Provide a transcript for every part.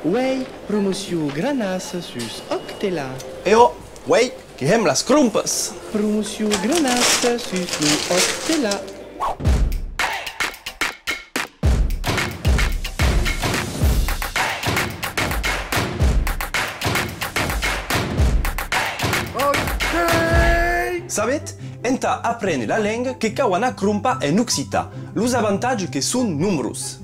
Uei, promoció granas sus octela. Eo, wey, que hem las crumpes. Promoció granas sus lu octela. Sabet, enta aprene la langue que kawana crumpa en occita. Los avantages que sont nombreux.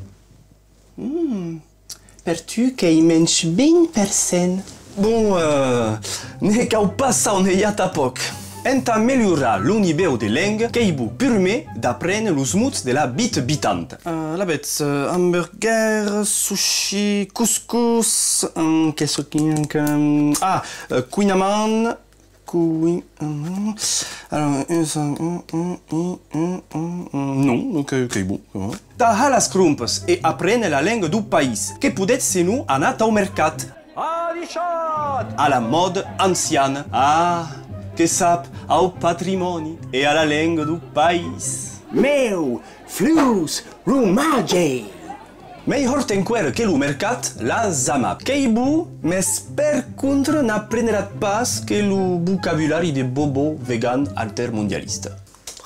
Per tu che i mensch ben persen. Bon, ne cau passa on eia tapoc. Enta meliorar lo niveu de langue que i bu permet d'apprendre los mots de la bit bitante. La bets, hamburger, sushi, couscous, qu'est-ce qu'il y a? Cuinaman, alors, non, ok, bon. Ta las crumpes e apprene la langue du país, que podet se nu anat au mercat. A la mode anciana, que sap au patrimoni e a la langue du país. Meu, flus, rumage. Mei hortenquer que lo mercat la zamap. Que bu, mes per contre n'apprenerat pas que lo vocabulari de bobo vegan altermondialista.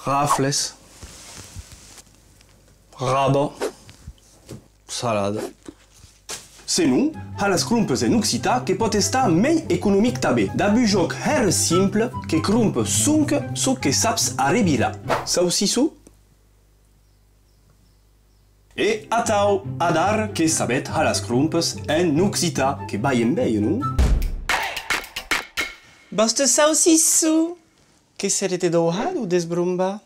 Rafles, rabat, salade. Se nu, ha las crumpes en occita que pot estar mei economic tabe. Da bujoc her simple que crumpe sunk so que saps arebira. Saucisso? E atau adar que sabet ha las crumpes en occita que baien bei, nu? Basta saucisso. Que serete dohado desbrumba?